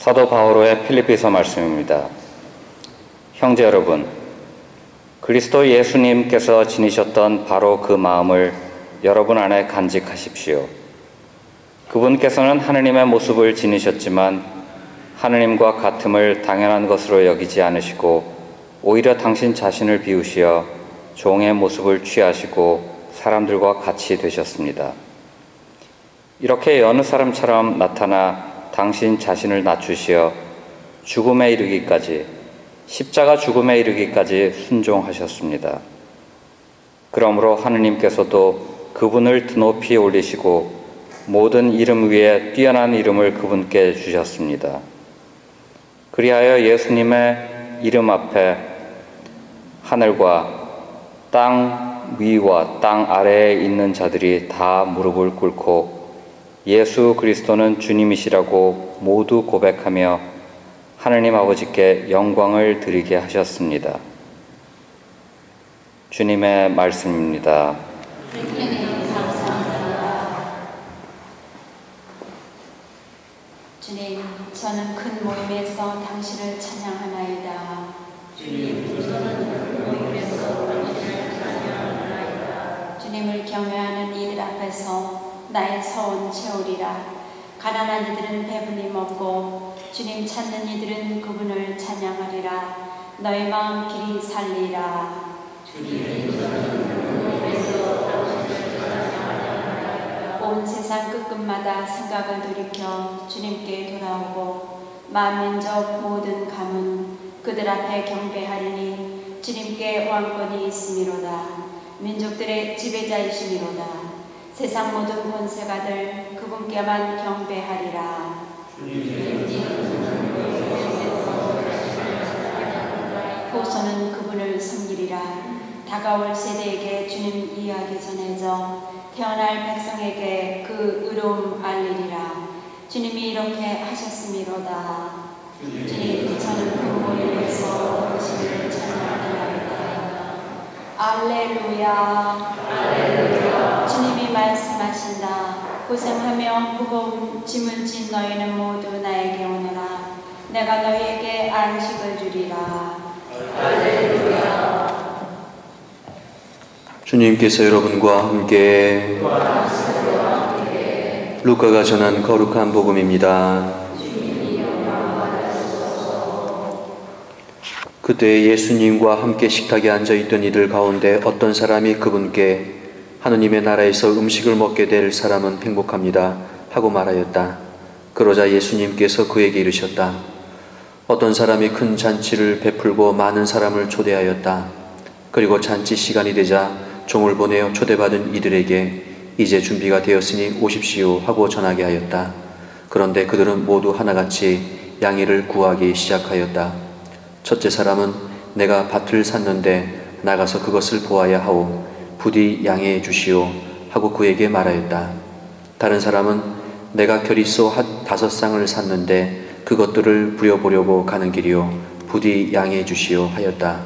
사도 바오로의 필립비서 말씀입니다. 형제 여러분, 그리스도 예수님께서 지니셨던 바로 그 마음을 여러분 안에 간직하십시오. 그분께서는 하느님의 모습을 지니셨지만 하느님과 같음을 당연한 것으로 여기지 않으시고 오히려 당신 자신을 비우시어 종의 모습을 취하시고 사람들과 같이 되셨습니다. 이렇게 여느 사람처럼 나타나 당신 자신을 낮추시어 죽음에 이르기까지, 십자가 죽음에 이르기까지 순종하셨습니다. 그러므로 하느님께서도 그분을 드높이 올리시고 모든 이름 위에 뛰어난 이름을 그분께 주셨습니다. 그리하여 예수님의 이름 앞에 하늘과 땅 위와 땅 아래에 있는 자들이 다 무릎을 꿇고 예수 그리스도는 주님이시라고 모두 고백하며 하느님 아버지께 영광을 드리게 하셨습니다. 주님의 말씀입니다. 주님, 저는 큰 모임에서 당신을 찬양하나이다. 주님, 저는 큰 모임에서 당신을 찬양하나이다. 주님을 경외하는 이들 앞에서 나의 서원 채우리라. 가난한 이들은 배분이 먹고 주님 찾는 이들은 그분을 찬양하리라. 너의 마음 길이 살리라. 주님, 저는 큰 모임에서 당신을 찬양하나이다. 온 세상 끝끝마다 생각을 돌이켜 주님께 돌아오고 만민족 모든 가문 그들 앞에 경배하리니 주님께 왕권이 있음이로다. 민족들의 지배자이시미로다. 세상 모든 권세가들 그분께만 경배하리라. 후손은 그분을 섬기리라. 다가올 세대에게 주님 이야기 전해져 태어날 백성에게 그 의로움 알리리라. 주님이 이렇게 하셨음이로다. 주님, 저는 그 모임에서 당신을 찬양하나이다. 알렐루야. 알렐루야. 주님이 말씀하신다. 고생하며 무거운 짐을 진 너희는 모두 나에게 오너라. 내가 너희에게 안식을 주리라. 할렐루야. 주님께서 여러분과 함께 루카가 전한 거룩한 복음입니다. 그때 예수님과 함께 식탁에 앉아있던 이들 가운데 어떤 사람이 그분께 하느님의 나라에서 음식을 먹게 될 사람은 행복합니다 하고 말하였다. 그러자 예수님께서 그에게 이르셨다. 어떤 사람이 큰 잔치를 베풀고 많은 사람을 초대하였다. 그리고 잔치 시간이 되자 종을 보내어 초대받은 이들에게 이제 준비가 되었으니 오십시오 하고 전하게 하였다. 그런데 그들은 모두 하나같이 양의를 구하기 시작하였다. 첫째 사람은 내가 밭을 샀는데 나가서 그것을 보아야 하오. 부디 양해해 주시오 하고 그에게 말하였다. 다른 사람은 내가 결의소 5쌍을 샀는데 그것들을 부려보려고 가는 길이오. 부디 양해해 주시오 하였다.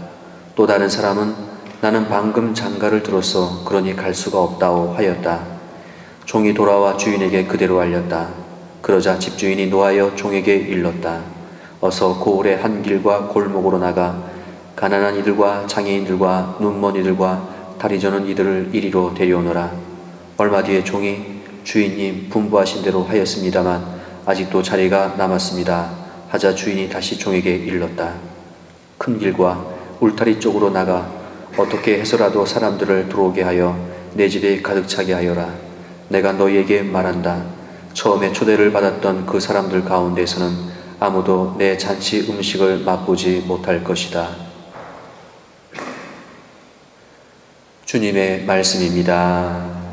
또 다른 사람은 나는 방금 장가를 들었소. 그러니 갈 수가 없다오 하였다. 종이 돌아와 주인에게 그대로 알렸다. 그러자 집주인이 노하여 종에게 일렀다. 어서 고을의 한 길과 골목으로 나가 가난한 이들과 장애인들과 눈먼 이들과 다리 저는 이들을 이리로 데려오너라. 얼마 뒤에 종이 주인님 분부하신 대로 하였습니다만 아직도 자리가 남았습니다 하자 주인이 다시 종에게 일렀다. 큰 길과 울타리 쪽으로 나가 어떻게 해서라도 사람들을 들어오게 하여 내 집에 가득 차게 하여라. 내가 너희에게 말한다. 처음에 초대를 받았던 그 사람들 가운데서는 아무도 내 잔치 음식을 맛보지 못할 것이다. 주님의 말씀입니다.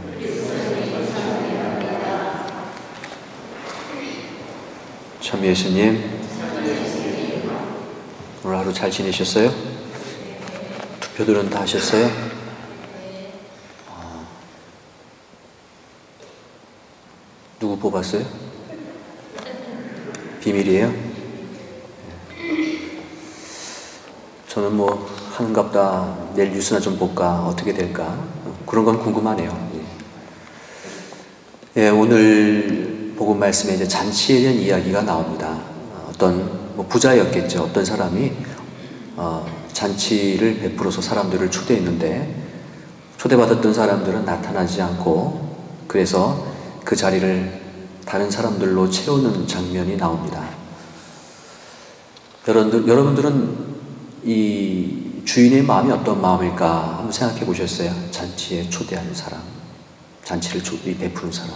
참 예수님, 오늘 하루 잘 지내셨어요? 투표들은 다 하셨어요? 누구 뽑았어요? 비밀이에요? 저는 뭐 하는갑다. 내일 뉴스나 좀 볼까? 어떻게 될까? 그런 건 궁금하네요. 예, 오늘 복음 말씀에 이제 잔치에 대한 이야기가 나옵니다. 어떤 부자였겠죠. 어떤 사람이 잔치를 베풀어서 사람들을 초대했는데 초대받았던 사람들은 나타나지 않고 그래서 그 자리를 다른 사람들로 채우는 장면이 나옵니다. 여러분들은 이 주인의 마음이 어떤 마음일까 한번 생각해 보셨어요? 잔치에 초대하는 사람, 잔치를 베푸는 사람.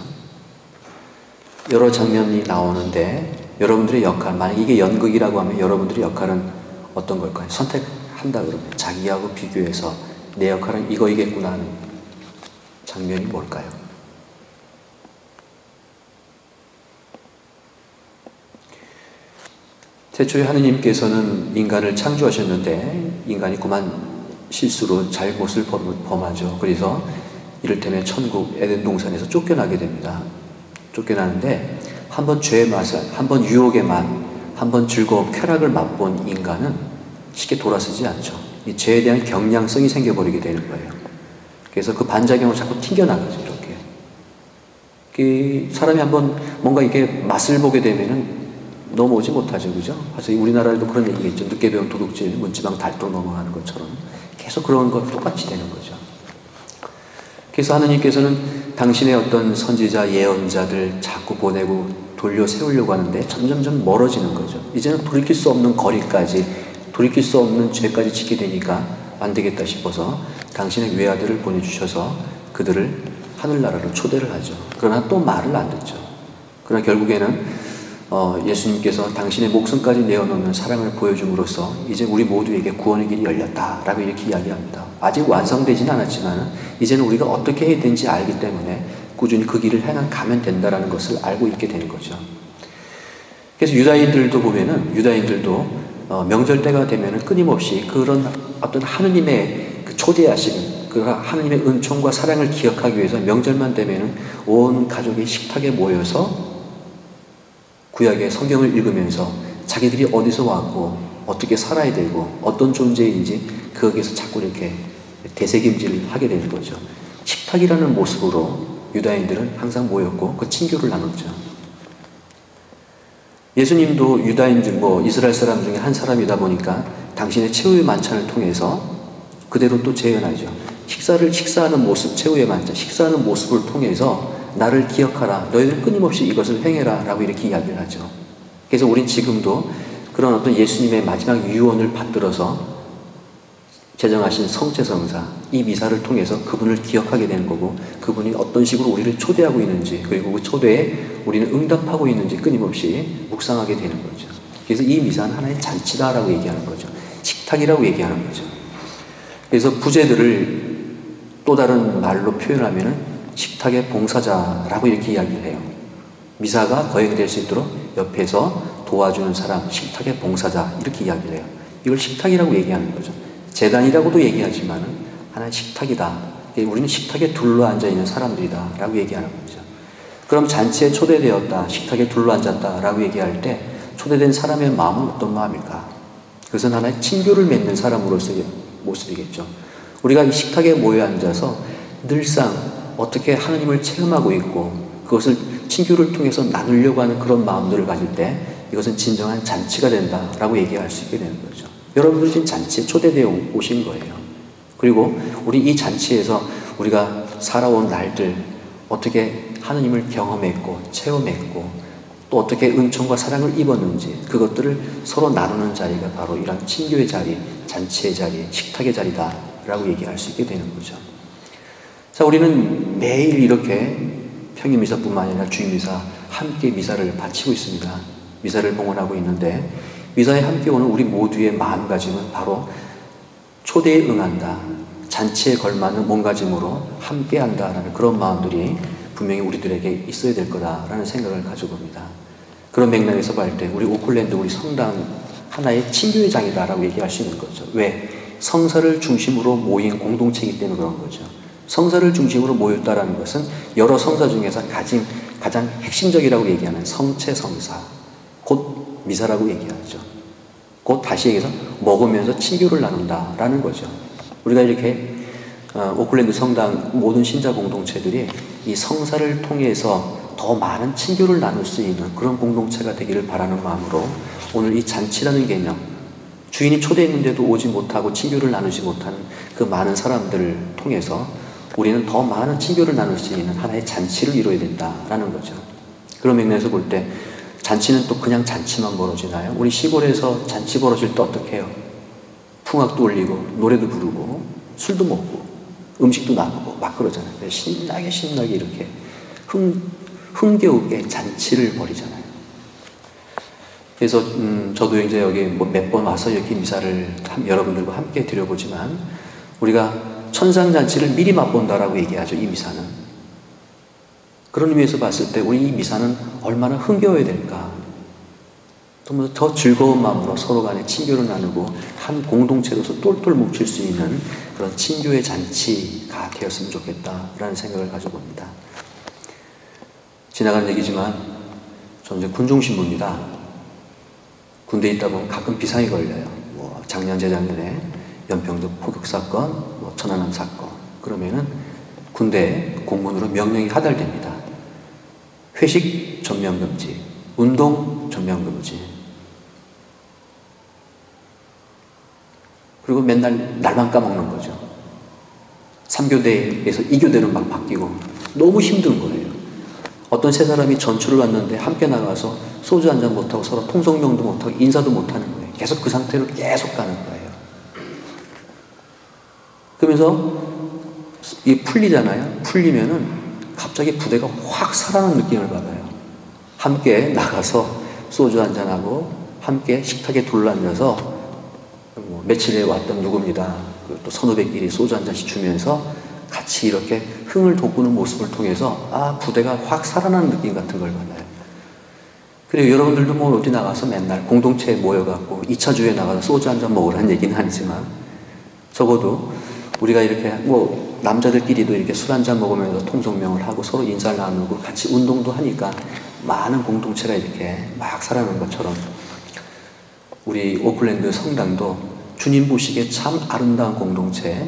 여러 장면이 나오는데 여러분들의 역할, 만약 이게 연극이라고 하면 여러분들의 역할은 어떤 걸까요? 선택한다 그러면 자기하고 비교해서 내 역할은 이거이겠구나 하는 장면이 뭘까요? 태초에 하느님께서는 인간을 창조하셨는데 인간이 그만 실수로 잘못을 범하죠. 그래서 이를테면 천국 에덴 동산에서 쫓겨나게 됩니다. 쫓겨나는데 한번 죄의 맛을, 한번 유혹의 맛, 한번 즐거움, 쾌락을 맛본 인간은 쉽게 돌아서지 않죠. 이 죄에 대한 경량성이 생겨버리게 되는 거예요. 그래서 그 반작용을 자꾸 튕겨나가죠. 이렇게 사람이 한번 뭔가 이게 맛을 보게 되면은 넘어오지 못하죠. 그죠? 그래서 우리나라에도 그런 얘기가 있죠. 늦게 배운 도둑질, 문지방 달도 넘어가는 것처럼 계속 그런 것 똑같이 되는 거죠. 그래서 하느님께서는 당신의 어떤 선지자, 예언자들 자꾸 보내고 돌려 세우려고 하는데 점점점 멀어지는 거죠. 이제는 돌이킬 수 없는 거리까지, 돌이킬 수 없는 죄까지 짓게 되니까 안 되겠다 싶어서 당신의 외아들을 보내주셔서 그들을 하늘나라로 초대를 하죠. 그러나 또 말을 안 듣죠. 그러나 결국에는 예수님께서 당신의 목숨까지 내어놓는 사랑을 보여줌으로써 이제 우리 모두에게 구원의 길이 열렸다라고 이렇게 이야기합니다. 아직 완성되지는 않았지만 이제는 우리가 어떻게 해야 되는지 알기 때문에 꾸준히 그 길을 가면 된다라는 것을 알고 있게 되는 거죠. 그래서 유다인들도 보면은 명절 때가 되면은 끊임없이 그런 어떤 하느님의 그 초대하심, 그 하느님의 은총과 사랑을 기억하기 위해서 명절만 되면은 온 가족이 식탁에 모여서 구약의 성경을 읽으면서 자기들이 어디서 왔고 어떻게 살아야 되고 어떤 존재인지 거기에서 자꾸 이렇게 되새김질을 하게 되는 거죠. 식탁이라는 모습으로 유다인들은 항상 모였고 그 친교를 나눴죠. 예수님도 유다인들 이스라엘 사람 중에 한 사람이다 보니까 당신의 최후의 만찬을 통해서 그대로 또 재현하죠. 식사하는 모습, 최후의 만찬, 식사하는 모습을 통해서 나를 기억하라. 너희들 끊임없이 이것을 행해라. 라고 이렇게 이야기를 하죠. 그래서 우린 지금도 그런 어떤 예수님의 마지막 유언을 받들어서 제정하신 성체성사, 이 미사를 통해서 그분을 기억하게 되는 거고 그분이 어떤 식으로 우리를 초대하고 있는지 그리고 그 초대에 우리는 응답하고 있는지 끊임없이 묵상하게 되는 거죠. 그래서 이 미사는 하나의 잔치다라고 얘기하는 거죠. 식탁이라고 얘기하는 거죠. 그래서 부재들을 또 다른 말로 표현하면은 식탁의 봉사자라고 이렇게 이야기를 해요. 미사가 거행될 수 있도록 옆에서 도와주는 사람, 식탁의 봉사자 이렇게 이야기를 해요. 이걸 식탁이라고 얘기하는 거죠. 제단이라고도 얘기하지만 하나의 식탁이다. 우리는 식탁에 둘러앉아 있는 사람들이다 라고 얘기하는 거죠. 그럼 잔치에 초대되었다, 식탁에 둘러앉았다 라고 얘기할 때 초대된 사람의 마음은 어떤 마음일까? 그것은 하나의 친교를 맺는 사람으로서의 모습이겠죠. 우리가 이 식탁에 모여 앉아서 늘상 어떻게 하나님을 체험하고 있고 그것을 친교를 통해서 나누려고 하는 그런 마음들을 가질 때 이것은 진정한 잔치가 된다라고 얘기할 수 있게 되는 거죠. 여러분들이 지금 잔치에 초대되어 오신 거예요. 그리고 우리 이 잔치에서 우리가 살아온 날들 어떻게 하나님을 경험했고 체험했고 또 어떻게 은총과 사랑을 입었는지 그것들을 서로 나누는 자리가 바로 이런 친교의 자리, 잔치의 자리, 식탁의 자리다라고 얘기할 수 있게 되는 거죠. 자, 우리는 매일 이렇게 평일미사뿐만 아니라 주일미사 함께 미사를 바치고 있습니다. 미사를 봉헌하고 있는데 미사에 함께 오는 우리 모두의 마음가짐은 바로 초대에 응한다, 잔치에 걸맞는 몸가짐으로 함께한다라는 그런 마음들이 분명히 우리들에게 있어야 될 거다라는 생각을 가져봅니다. 그런 맥락에서 볼 때 우리 오클랜드 우리 성당 하나의 친교의 장이다라고 얘기할 수 있는 거죠. 왜? 성사를 중심으로 모인 공동체이기 때문에 그런 거죠. 성사를 중심으로 모였다라는 것은 여러 성사 중에서 가장 핵심적이라고 얘기하는 성체성사, 곧 미사라고 얘기하죠. 곧 다시 얘기해서 먹으면서 친교를 나눈다라는 거죠. 우리가 이렇게 오클랜드 성당 모든 신자 공동체들이 이 성사를 통해서 더 많은 친교를 나눌 수 있는 그런 공동체가 되기를 바라는 마음으로 오늘 이 잔치라는 개념, 주인이 초대했는데도 오지 못하고 친교를 나누지 못하는 그 많은 사람들을 통해서 우리는 더 많은 친교를 나눌 수 있는 하나의 잔치를 이루어야 된다라는 거죠. 그런 맥락에서 볼 때 잔치는 또 그냥 잔치만 벌어지나요? 우리 시골에서 잔치 벌어질 때 어떻게 해요? 풍악도 울리고 노래도 부르고 술도 먹고 음식도 나누고 막 그러잖아요. 신나게 이렇게 흥겨우게 잔치를 벌이잖아요. 그래서 저도 이제 여기 뭐 몇 번 와서 이렇게 미사를 여러분들과 함께 드려보지만 우리가 천상잔치를 미리 맛본다라고 얘기하죠. 이 미사는. 그런 의미에서 봤을 때 우리 이 미사는 얼마나 흥겨워야 될까. 더 즐거운 마음으로 서로 간에 친교를 나누고 한 공동체로서 똘똘 뭉칠 수 있는 그런 친교의 잔치가 되었으면 좋겠다라는 생각을 가져봅니다. 지나간 얘기지만 저는 이제 군종신부입니다. 군대에 있다 보면 가끔 비상이 걸려요. 뭐 작년 재작년에 연평도 포격 사건, 뭐 천안함 사건. 그러면은 군대 공문으로 명령이 하달됩니다. 회식 전면 금지, 운동 전면 금지. 그리고 맨날 날만 까먹는 거죠. 3교대에서 2교대로 막 바뀌고 너무 힘든 거예요. 어떤 세 사람이 전출을 왔는데 함께 나가서 소주 한잔 못하고 서로 통성명도 못하고 인사도 못하는 거예요. 계속 그 상태로 계속 가는 거예요. 그러면서 이게 풀리잖아요. 풀리면은 갑자기 부대가 확 살아나는 느낌을 받아요. 함께 나가서 소주 한잔하고 함께 식탁에 둘러앉아서 뭐 며칠에 왔던 누구입니다. 또 선후배끼리 소주 한잔씩 주면서 같이 이렇게 흥을 돋구는 모습을 통해서 부대가 확 살아나는 느낌 같은 걸 받아요. 그리고 여러분들도 뭐 어디 나가서 맨날 공동체에 모여갖고 2차 주에 나가서 소주 한잔 먹으라는 얘기는 아니지만 적어도 우리가 이렇게 뭐 남자들끼리도 이렇게 술 한잔 먹으면서 통성명을 하고 서로 인사를 나누고 같이 운동도 하니까 많은 공동체가 이렇게 막 살아나는 것처럼 우리 오클랜드 성당도 주님 보시기에 참 아름다운 공동체,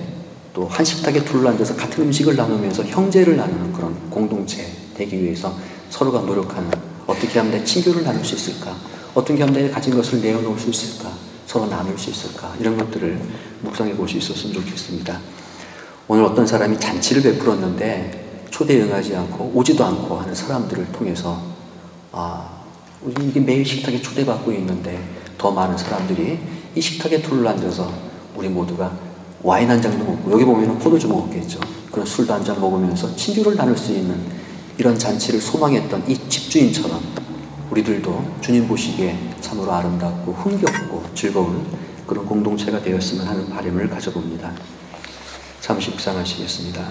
또 한 식탁에 둘러앉아서 같은 음식을 나누면서 형제를 나누는 그런 공동체 되기 위해서 서로가 노력하는, 어떻게 하면 내 친교를 나눌 수 있을까, 어떻게 하면 내가 가진 것을 내어놓을 수 있을까, 서로 나눌 수 있을까, 이런 것들을 묵상해 볼 수 있었으면 좋겠습니다. 오늘 어떤 사람이 잔치를 베풀었는데 초대에 응하지 않고 오지도 않고 하는 사람들을 통해서 우리 이게 매일 식탁에 초대받고 있는데 더 많은 사람들이 이 식탁에 둘러앉아서 우리 모두가 와인 한 잔도 먹고, 여기 보면 포도주 먹었겠죠. 그런 술도 한 잔 먹으면서 친교를 나눌 수 있는 이런 잔치를 소망했던 이 집주인처럼 우리들도 주님 보시기에 참으로 아름답고 흥겹고 즐거운 그런 공동체가 되었으면 하는 바람을 가져봅니다. 잠시 묵상하시겠습니다.